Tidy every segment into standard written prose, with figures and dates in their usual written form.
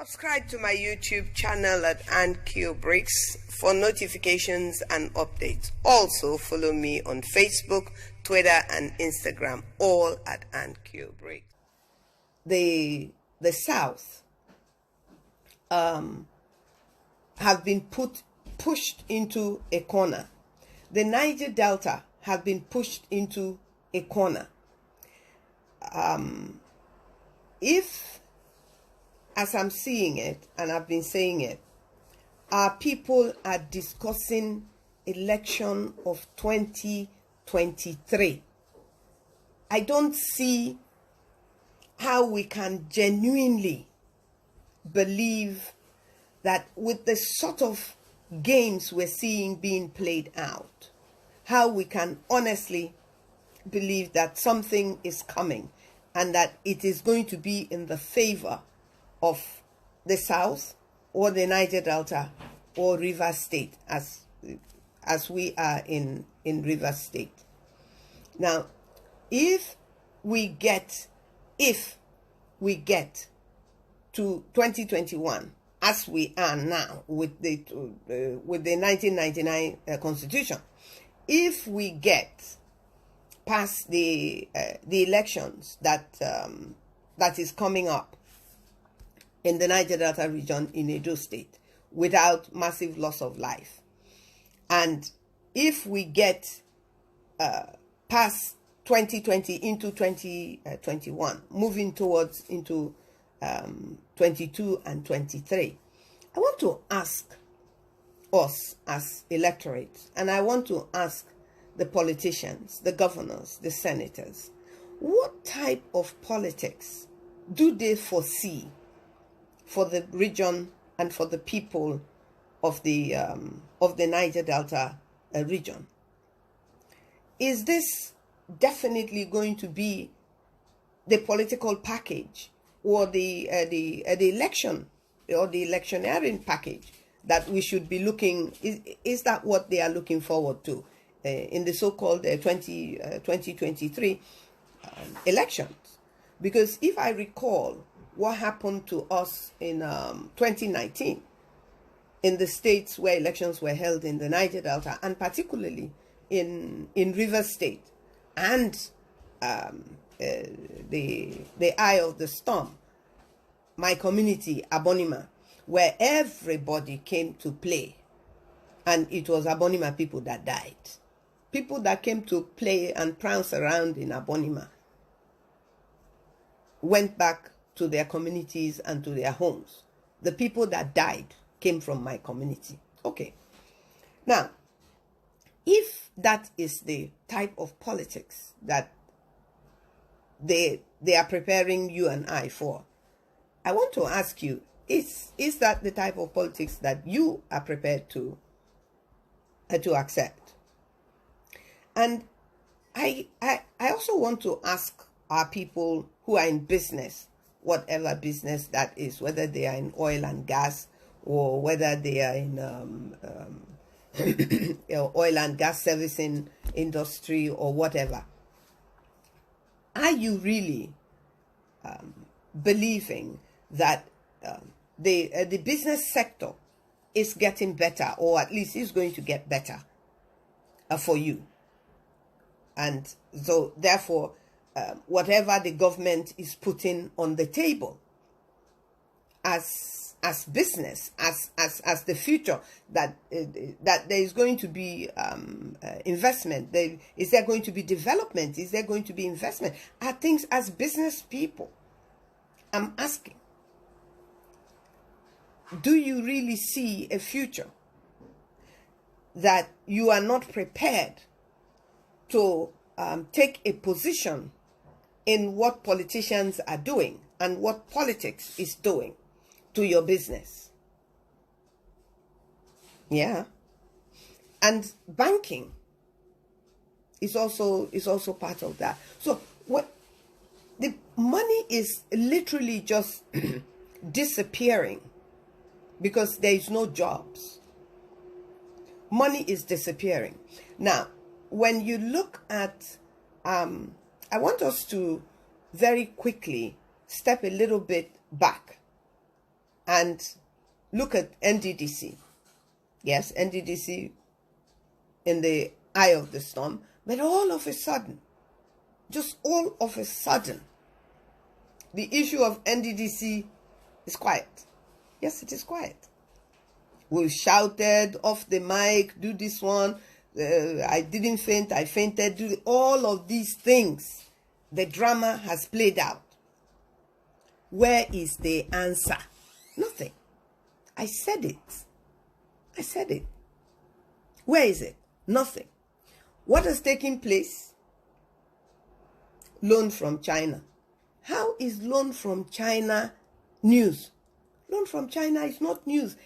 Subscribe to my YouTube channel at Briggs for notifications and updates. Also follow me on Facebook, Twitter and Instagram, all at Briggs. The South have been pushed into a corner. The Niger Delta have been pushed into a corner. If, as I'm seeing it, and I've been saying it, our people are discussing election of 2023, I don't see how we can genuinely believe that with the sort of games we're seeing being played out, how we can honestly believe that something is coming and that it is going to be in the favor of the South or the Niger Delta or River State, as we are in River State. Now, if we get to 2021 as we are now with the 1999 Constitution, if we get past the elections that is coming up in the Niger Delta region in Edo State without massive loss of life, and if we get past 2020 into 2021, moving towards into 22 and 23, I want to ask us as electorates, and I want to ask the politicians, the governors, the senators, what type of politics do they foresee for the region and for the people of the Niger Delta region? Is this definitely going to be the political package or the election or the electioneering package that we should be looking? Is that what they are looking forward to in the so-called 2023 elections? Because if I recall what happened to us in 2019 in the states where elections were held in the Niger Delta, and particularly in River State and the eye of the storm, my community, Abonima, where everybody came to play, and it was Abonima people that died. People that came to play and prance around in Abonima went back to their communities and to their homes. The people that died came from my community. Okay. Now, if that is the type of politics that they are preparing you and I for, I want to ask you, is that the type of politics that you are prepared to accept? And I also want to ask our people who are in business, whatever business that is, whether they are in oil and gas or whether they are in oil and gas servicing industry or whatever. Are you really believing that the business sector is getting better, or at least is going to get better for you? And so therefore, whatever the government is putting on the table as business, as the future, that there is going to be investment, is there going to be development, is there going to be investment, are things as business people, I'm asking, do you really see a future that you are not prepared to take a position in what politicians are doing and what politics is doing to your business? Yeah. And banking is also part of that. So what the money is literally just disappearing because there is no jobs. Money is disappearing. Now, when you look at I want us to very quickly step a little bit back and look at NDDC. Yes, NDDC in the eye of the storm, but all of a sudden, just all of a sudden, the issue of NDDC is quiet. Yes, it is quiet. We shouted off the mic, do this one, I didn't faint, I fainted, do all of these things. The drama has played out. Where is the answer? Nothing. I said it. I said it. Where is it? Nothing. What has taken place? Loan from China. How is loan from China news? Loan from China is not news.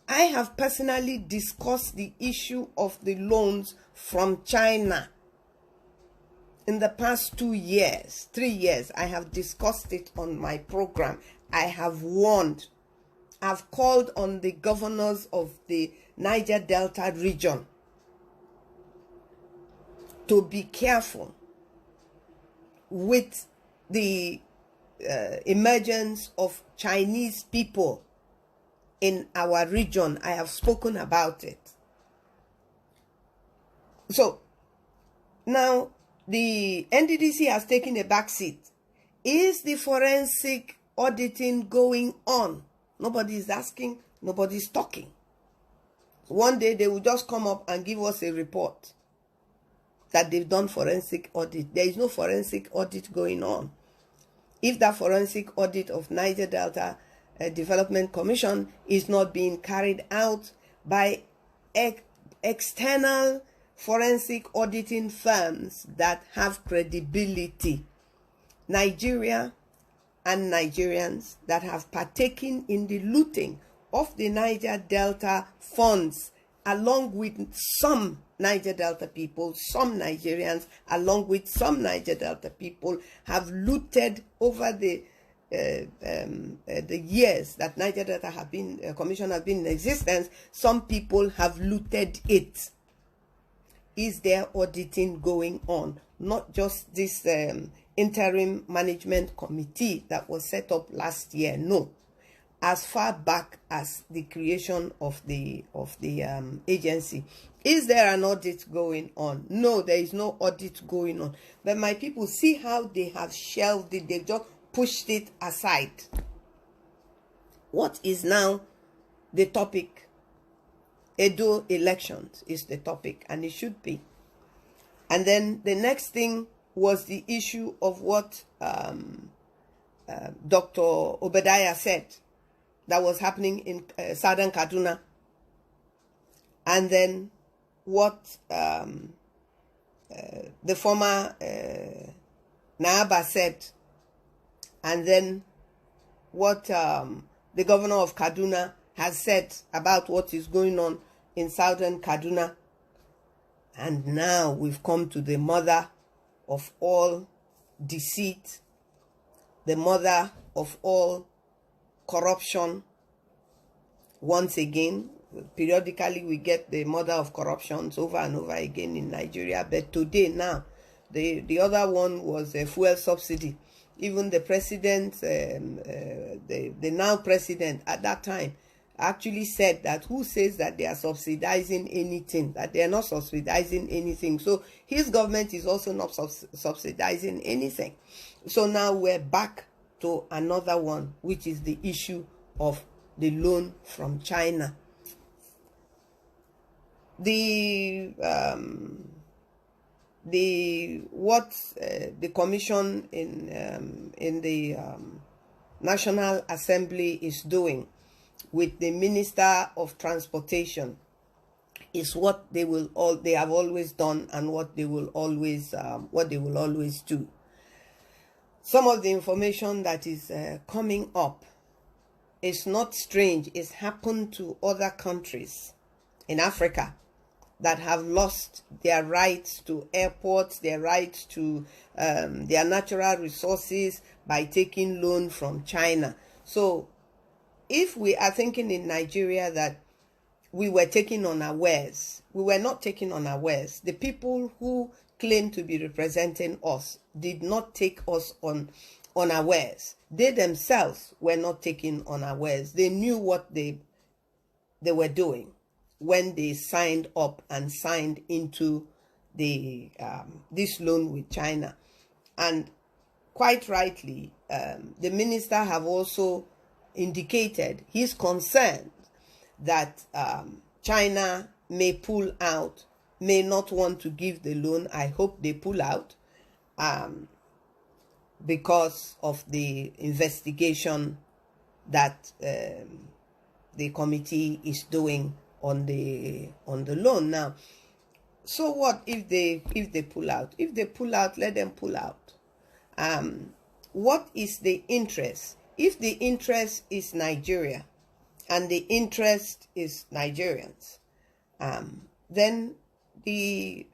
I have personally discussed the issue of the loans from China. In the past 2 years, 3 years, I have discussed it on my program. I have warned. I've called on the governors of the Niger Delta region to be careful with the emergence of Chinese people in our region. I have spoken about it. So now the NDDC has taken a back seat. Is the forensic auditing going on? Nobody is asking, nobody is talking. One day they will just come up and give us a report that they've done forensic audit. There is no forensic audit going on. If that forensic audit of Niger Delta Development Commission is not being carried out by external forensic auditing firms that have credibility, Nigeria and Nigerians that have partaken in the looting of the Niger Delta funds, along with some Niger Delta people, some Nigerians, along with some Niger Delta people, have looted over the years that Niger Delta have been Commission have been in existence. Some people have looted it. Is there auditing going on? Not just this interim management committee that was set up last year. No, as far back as the creation of the agency. Is there an audit going on? No, there is no audit going on. But my people, see how they have shelved it. They've just pushed it aside. What is now the topic? Edo elections is the topic, and it should be. And then the next thing was the issue of what Dr. Obadiah said that was happening in southern Kaduna. And then what the former Naaba said. And then what the governor of Kaduna has said about what is going on in southern Kaduna. And now we've come to the mother of all deceit, the mother of all corruption. Once again, periodically we get the mother of corruptions over and over again in Nigeria. But today now, the other one was a fuel subsidy. Even the president, the now president at that time, actually said that who says that they are subsidizing anything, that they are not subsidizing anything. So his government is also not subsidizing anything. So now we're back to another one, which is the issue of the loan from China. The commission in the National Assembly is doing with the Minister of Transportation is what they have always done, and what they will always do. Some of the information that is coming up is not strange. It's happened to other countries in Africa that have lost their rights to airports, their rights to their natural resources by taking loan from China. So if we are thinking in Nigeria that we were taken unawares, we were not taken unawares. The people who claim to be representing us did not take us on unawares. They themselves were not taken unawares. They knew what they were doing when they signed up and signed into the this loan with China. And quite rightly, the minister have also indicated his concern that China may pull out, may not want to give the loan. I hope they pull out because of the investigation that the committee is doing on the loan now. So what if they pull out? If they pull out, let them pull out. What is the interest? If the interest is Nigeria and the interest is Nigerians, then the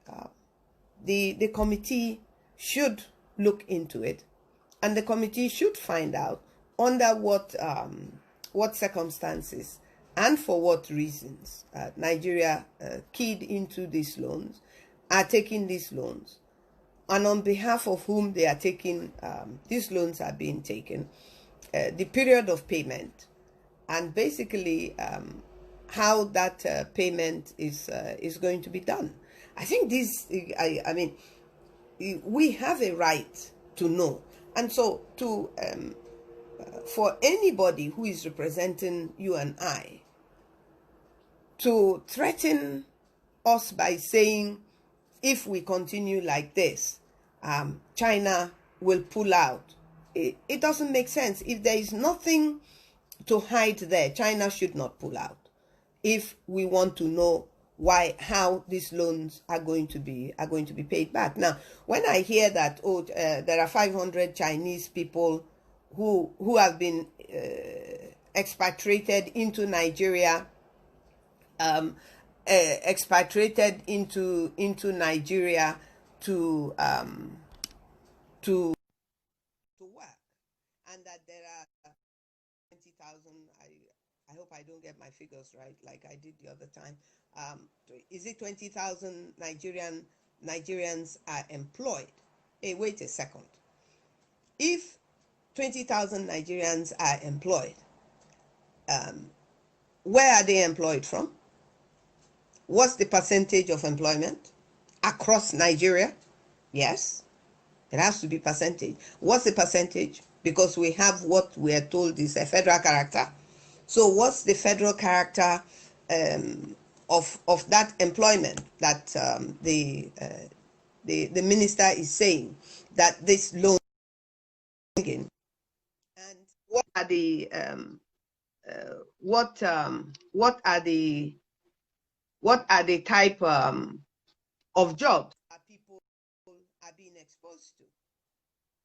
committee should look into it, and the committee should find out under what circumstances and for what reasons Nigeria keyed into these loans, are taking these loans, and on behalf of whom they are taking, these loans are being taken, the period of payment, and basically how that payment is going to be done. I think this, I mean, we have a right to know. And so for anybody who is representing you and I to threaten us by saying, if we continue like this, China will pull out, it doesn't make sense. If there is nothing to hide there, China should not pull out. If we want to know how these loans are going to be paid back. Now, when I hear that there are 500 Chinese people who have been expatriated into Nigeria, Nigeria to work, and that there are 20,000. I hope I don't get my figures right, like I did the other time. Is it 20,000 Nigerians are employed? Hey, wait a second. If 20,000 Nigerians are employed, where are they employed from? What's the percentage of employment across Nigeria? Yes, it has to be percentage. What's the percentage? Because we have what we are told is a federal character. So what's the federal character of that employment that the minister is saying that this loan is bringing? And what are the type of jobs that people are being exposed to?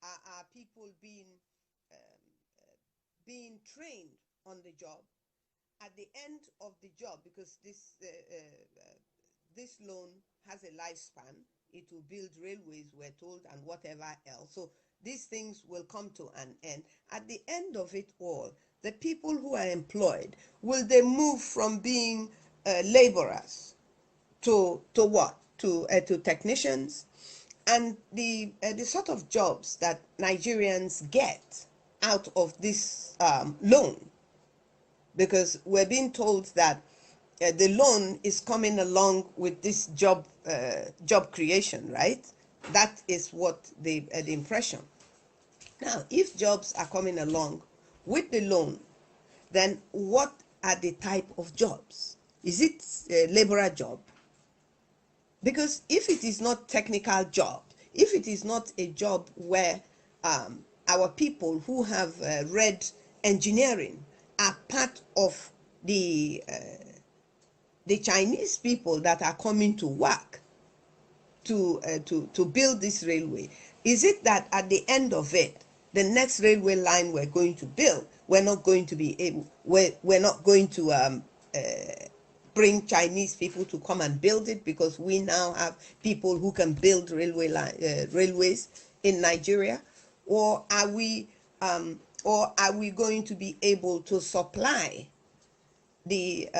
Are people being trained on the job? At the end of the job, because this loan has a lifespan, it will build railways, we're told, and whatever else. So these things will come to an end. At the end of it all, the people who are employed, will they move from being laborers to what? To technicians? And the sort of jobs that Nigerians get out of this loan, because we're being told that the loan is coming along with this job creation, right? That is what the impression. Now, if jobs are coming along with the loan, then what are the type of jobs? Is it a laborer job? Because if it is not technical job, if it is not a job where our people who have read engineering are part of the Chinese people that are coming to work to build this railway, is it that at the end of it, the next railway line we're going to build, we're not going to be able, we're not going to bring Chinese people to come and build it, because we now have people who can build railways in Nigeria? Or are we going to be able to supply the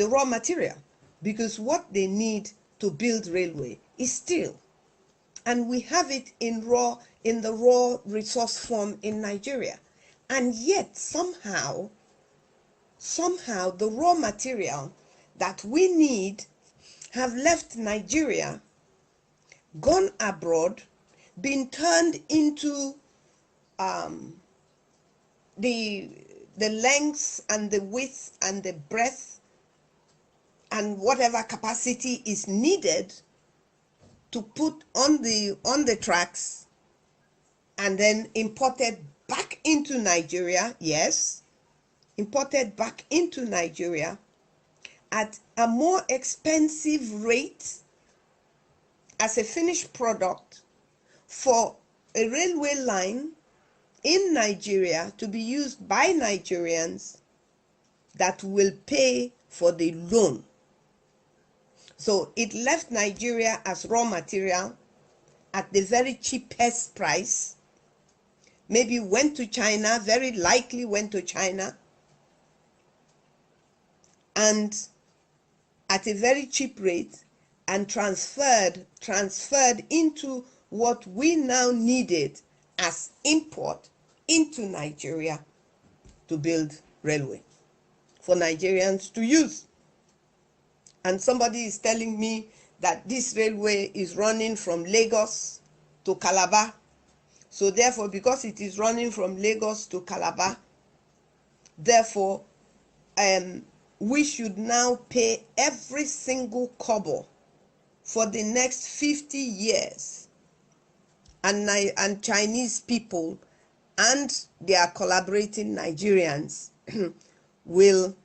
raw material? Because what they need to build railway is steel. and we have it in the raw resource form in Nigeria. And yet somehow the raw material that we need have left Nigeria, gone abroad, been turned into the length and the width and the breadth and whatever capacity is needed to put on the tracks, and then imported back into Nigeria. Yes, imported back into Nigeria at a more expensive rate as a finished product for a railway line in Nigeria to be used by Nigerians that will pay for the loan. So it left Nigeria as raw material at the very cheapest price, maybe went to China, very likely went to China, and at a very cheap rate, and transferred into what we now needed as import into Nigeria to build railway for Nigerians to use. And somebody is telling me that this railway is running from Lagos to Calabar. So therefore, because it is running from Lagos to Calabar, therefore, we should now pay every single kobo for the next 50 years. And Chinese people and their collaborating Nigerians will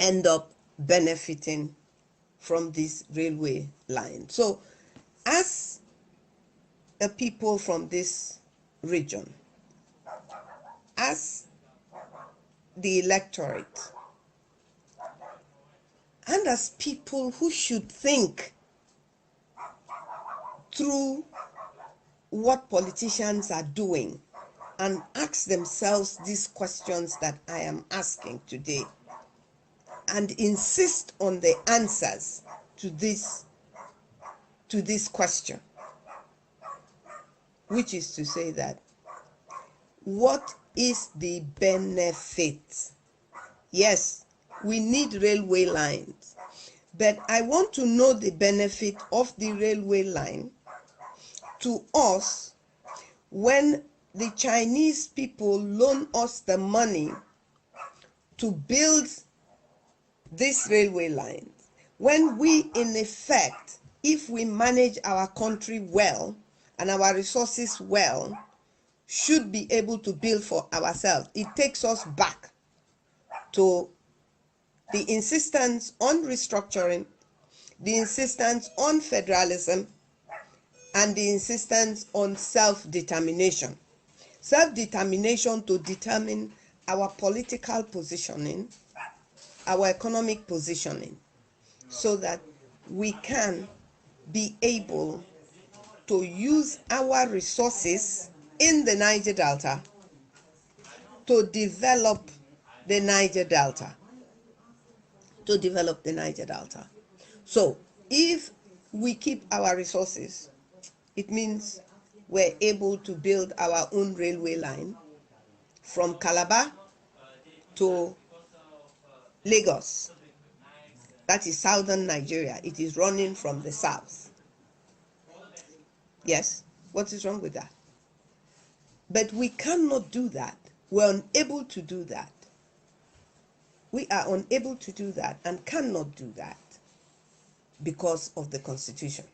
end up benefiting from this railway line. So as a people from this region, as the electorate, and as people who should think through what politicians are doing and ask themselves these questions that I am asking today, and insist on the answers to this question, which is to say that what is the benefit? Yes, we need railway lines, but I want to know the benefit of the railway line to us when the Chinese people loan us the money to build this railway line, when we, in effect, if we manage our country well and our resources well, should be able to build for ourselves. It takes us back to the insistence on restructuring, the insistence on federalism, and the insistence on self-determination. Self-determination to determine our political positioning, our economic positioning, so that we can be able to use our resources in the Niger Delta to develop the Niger Delta. So if we keep our resources, it means we're able to build our own railway line from Calabar to Lagos. That is southern Nigeria. It is running from the south. Yes, what is wrong with that? But we cannot do that. We're unable to do that. We are unable to do that and cannot do that because of the Constitution.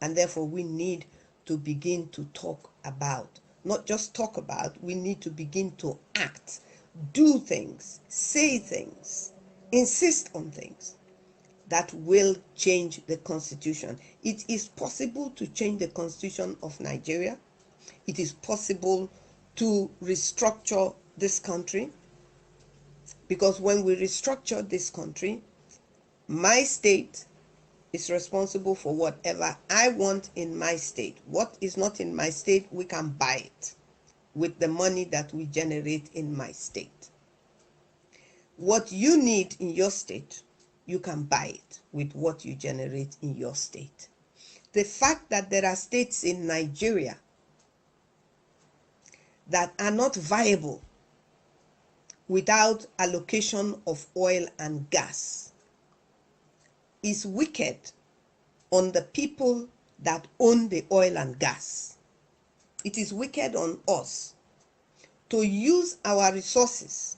And therefore, we need to begin to talk about, not just talk about, we need to begin to act, do things, say things, insist on things that will change the Constitution. It is possible to change the Constitution of Nigeria. It is possible to restructure this country, because when we restructure this country, my state is responsible for whatever I want in my state. What is not in my state, we can buy it with the money that we generate in my state. What you need in your state, you can buy it with what you generate in your state. the fact that there are states in Nigeria that are not viable without allocation of oil and gas is wicked on the people that own the oil and gas. It is wicked on us to use our resources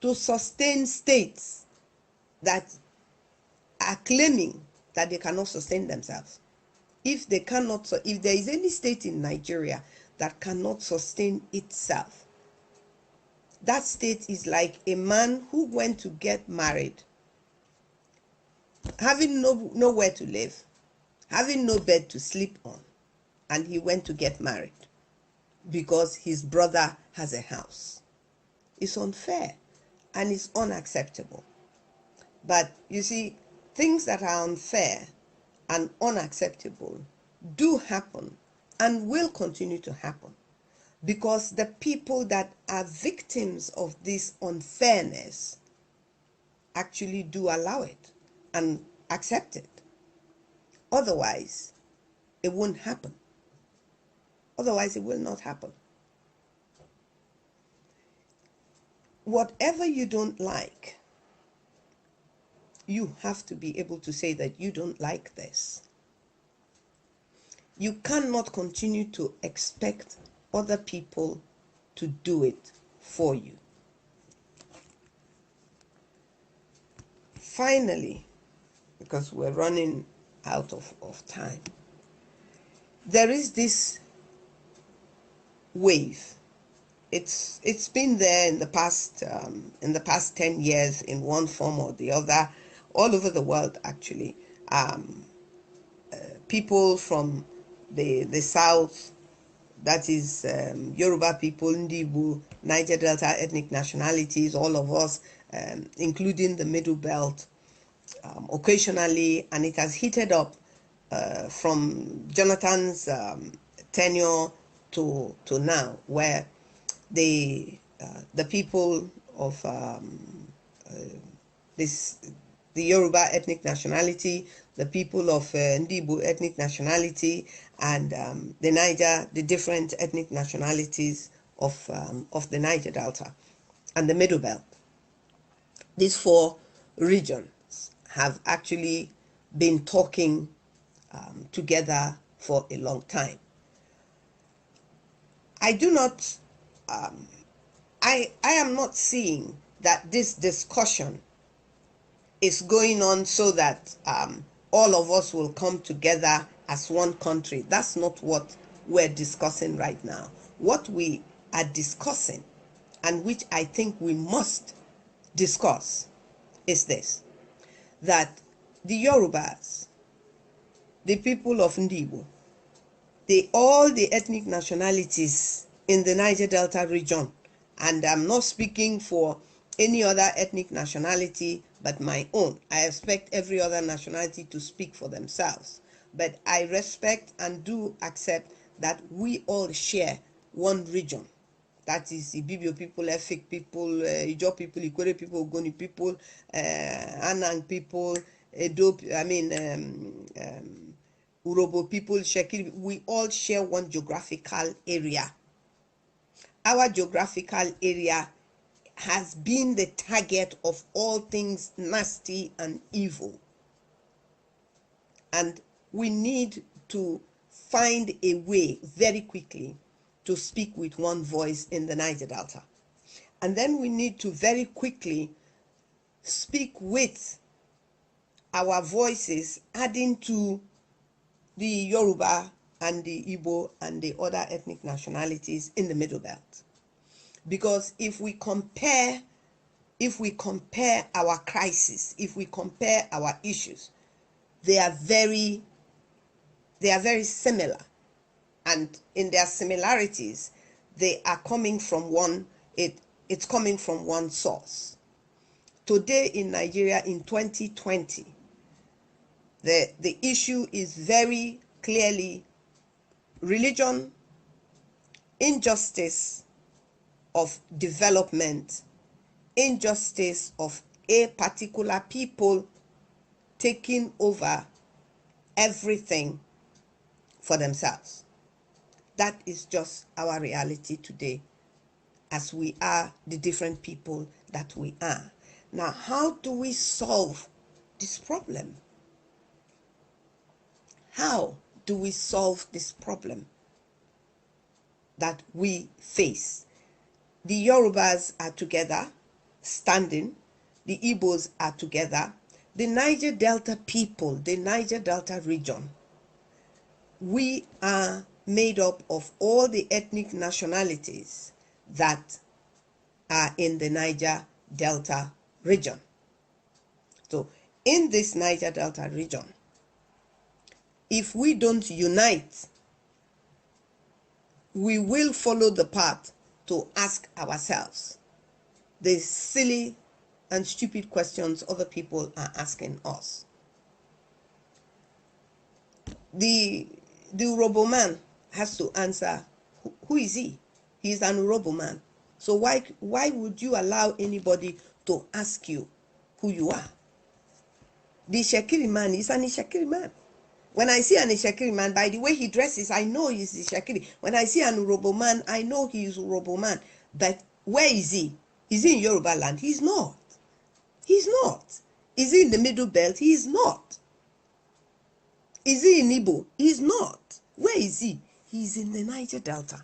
to sustain states that are claiming that they cannot sustain themselves. If there is any state in Nigeria that cannot sustain itself, that state is like a man who went to get married, having nowhere to live, having no bed to sleep on, and he went to get married because his brother has a house. It's unfair and it's unacceptable. But you see, things that are unfair and unacceptable do happen and will continue to happen because the people that are victims of this unfairness actually do allow it and accept it. Otherwise, it won't happen. Otherwise, it will not happen. Whatever you don't like, you have to be able to say that you don't like this. You cannot continue to expect other people to do it for you. Finally, because we're running out of time, there is this wave. It's been there in the past 10 years in one form or the other, all over the world actually. People from the south, that is Yoruba people, Ndibu, Niger Delta ethnic nationalities, all of us, including the Middle Belt, occasionally, and it has heated up from Jonathan's tenure to now, where the people of the Yoruba ethnic nationality, the people of Ndibu ethnic nationality, and the Niger, the different ethnic nationalities of the Niger Delta and the Middle Belt. These four regions have actually been talking together for a long time. I do not, I am not seeing that this discussion is going on so that all of us will come together as one country. That's not what we're discussing right now. What we are discussing, and which I think we must discuss, is this: that the Yorubas, the people of Ndibu, all the ethnic nationalities in the Niger Delta region, and I'm not speaking for any other ethnic nationality but my own. I expect every other nationality to speak for themselves. But I respect and do accept that we all share one region. That is Ibibio people, Efik people, Ijo people, Ikwere people, Ogoni people, Anang people, Edo, Urobo people, Shekiri. We all share one geographical area. Our geographical area has been the target of all things nasty and evil. And we need to find a way very quickly to speak with one voice in the Niger Delta. And then we need to very quickly speak with our voices, adding to the Yoruba and the Igbo and the other ethnic nationalities in the Middle Belt. Because if we compare our crisis, if we compare our issues, they are very similar, and in their similarities, they are coming from it's coming from one source. Today in Nigeria in 2020, the issue is very clearly religion, injustice of development, injustice of a particular people taking over everything for themselves. That is just our reality today, as we are the different people that we are. Now, how do we solve this problem? How do we solve this problem that we face? The Yorubas are together, standing. The Igbos are together. The Niger Delta people, the Niger Delta region, we are made up of all the ethnic nationalities that are in the Niger Delta region. So in this Niger Delta region, if we don't unite, we will follow the path to ask ourselves the silly and stupid questions other people are asking us. The Urobo man has to answer, who is he? He is an Urobo man. So why would you allow anybody to ask you who you are? The Shekiri man is an Ishekiri man. When I see an Ishekiri man, by the way he dresses, I know he's Ishekiri. When I see an Urobo man, I know he is Urobo man. But where is he? Is he in Yoruba land? He's not. He's not. Is he in the Middle Belt? He is not. Is he in Igbo? He's not. Where is he? He's in the Niger Delta.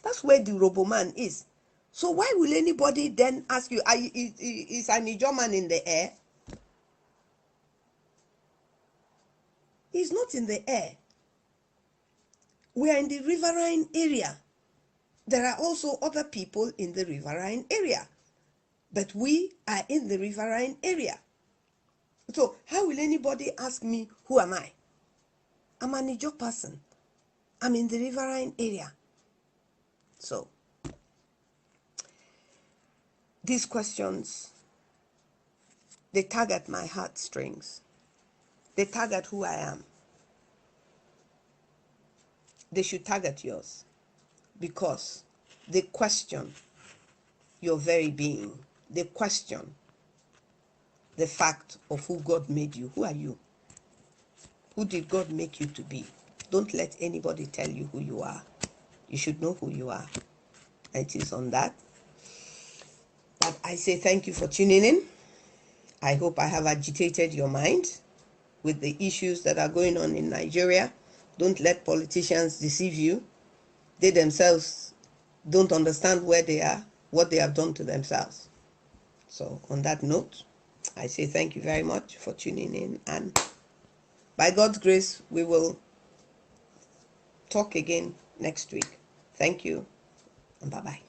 That's where the Urobo man is. So why will anybody then ask you, is an Ijaw man in the air? He's not in the air. We are in the riverine area. There are also other people in the riverine area, but we are in the riverine area. So how will anybody ask me, who am I? I'm an Ijaw person. I'm in the riverine area. So these questions, they tug at my heartstrings. They tug at who I am. They should tug at yours, because they question your very being. They question the fact of who God made you. Who are you? Who did God make you to be? Don't let anybody tell you who you are. You should know who you are. And it is on that I say thank you for tuning in. I hope I have agitated your mind with the issues that are going on in Nigeria. Don't let politicians deceive you. They themselves don't understand where they are, what they have done to themselves. So on that note, I say thank you very much for tuning in, and by God's grace, we will talk again next week. Thank you, and bye-bye.